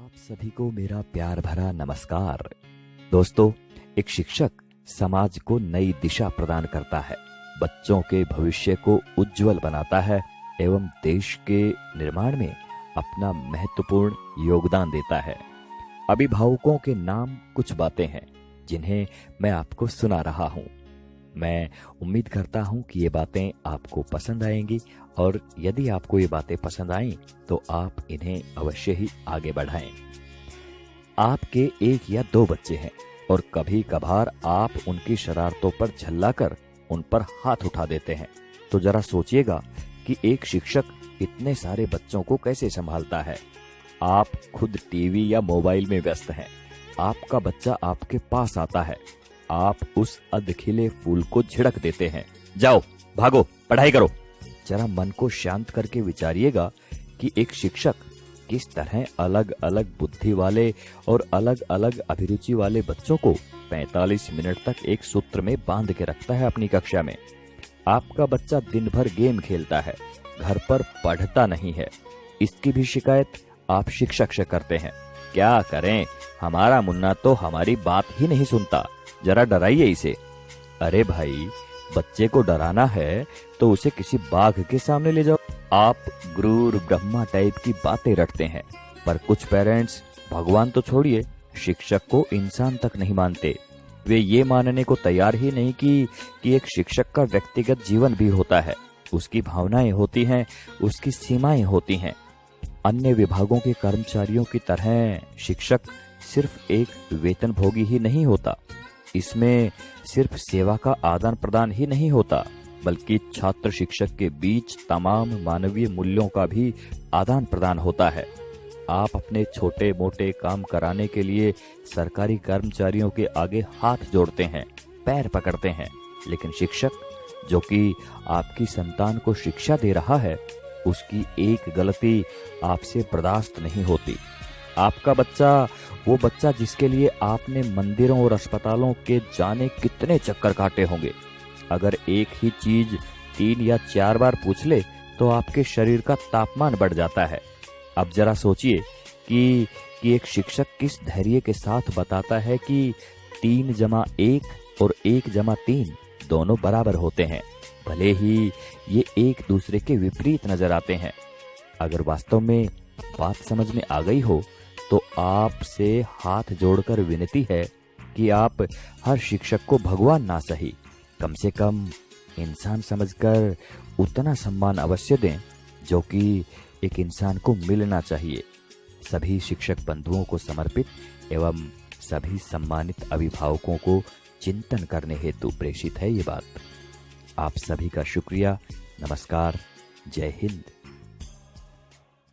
आप सभी को मेरा प्यार भरा नमस्कार। दोस्तों, एक शिक्षक समाज को नई दिशा प्रदान करता है, बच्चों के भविष्य को उज्जवल बनाता है एवं देश के निर्माण में अपना महत्वपूर्ण योगदान देता है। अभिभावकों के नाम कुछ बातें हैं जिन्हें मैं आपको सुना रहा हूं। मैं उम्मीद करता हूं कि ये बातें आपको पसंद आएंगी और यदि आपको ये बातें पसंद आईं तो आप इन्हें अवश्य ही आगे बढ़ाएं। आपके एक या दो बच्चे हैं और कभी कभार आप उनकी शरारतों पर झल्लाकर उन पर हाथ उठा देते हैं, तो जरा सोचिएगा कि एक शिक्षक इतने सारे बच्चों को कैसे संभालता है। आप खुद टीवी या मोबाइल में व्यस्त हैं, आपका बच्चा आपके पास आता है, आप उस अधखिले फूल को झिड़क देते हैं, जाओ भागो पढ़ाई करो। जरा मन को शांत करके विचारिएगा कि एक शिक्षक किस तरह अलग अलग बुद्धि वाले और अलग अलग अभिरुचि वाले बच्चों को 45 मिनट तक एक सूत्र में बांध के रखता है अपनी कक्षा में। आपका बच्चा दिन भर गेम खेलता है, घर पर पढ़ता नहीं है, इसकी भी शिकायत आप शिक्षक से करते हैं। क्या करें, हमारा मुन्ना तो हमारी बात ही नहीं सुनता, जरा डराइए इसे। अरे भाई, बच्चे को डराना है तो उसे किसी बाघ के सामने ले जाओ। आप गुरूर ब्रह्मा टाइप की बातें रटते हैं, पर कुछ पेरेंट्स भगवान तो छोड़िए, शिक्षक को इंसान तक नहीं मानते। वे ये मानने को तैयार ही नहीं कि एक शिक्षक का व्यक्तिगत जीवन भी होता है, उसकी भावनाएं होती हैं, उसकी सीमाएं होती हैं। अन्य विभागों के कर्मचारियों की तरह शिक्षक सिर्फ एक वेतनभोगी ही नहीं होता, इसमें सिर्फ सेवा का आदान प्रदान ही नहीं होता, बल्कि छात्र शिक्षक के बीच तमाम मानवीय मूल्यों का भी आदान प्रदान होता है। आप अपने छोटे मोटे काम कराने के लिए सरकारी कर्मचारियों के आगे हाथ जोड़ते हैं, पैर पकड़ते हैं, लेकिन शिक्षक जो कि आपकी संतान को शिक्षा दे रहा है, उसकी एक गलती आपसे बर्दाश्त नहीं होती। आपका बच्चा, वो बच्चा जिसके लिए आपने मंदिरों और अस्पतालों के जाने कितने चक्कर काटे होंगे, अगर एक ही चीज 3 या 4 बार पूछ ले तो आपके शरीर का तापमान बढ़ जाता है। अब जरा सोचिए कि एक शिक्षक किस धैर्य के साथ बताता है कि 3 + 1 और 1 + 3 दोनों बराबर होते हैं, भले ही ये एक दूसरे के विपरीत नजर आते हैं। अगर वास्तव में बात समझ में आ गई हो तो आपसे हाथ जोड़कर विनती है कि आप हर शिक्षक को भगवान ना सही, कम से कम इंसान समझकर उतना सम्मान अवश्य दें जो कि एक इंसान को मिलना चाहिए। सभी शिक्षक बंधुओं को समर्पित एवं सभी सम्मानित अभिभावकों को चिंतन करने हेतु प्रेषित है ये बात। आप सभी का शुक्रिया। नमस्कार। जय हिंद।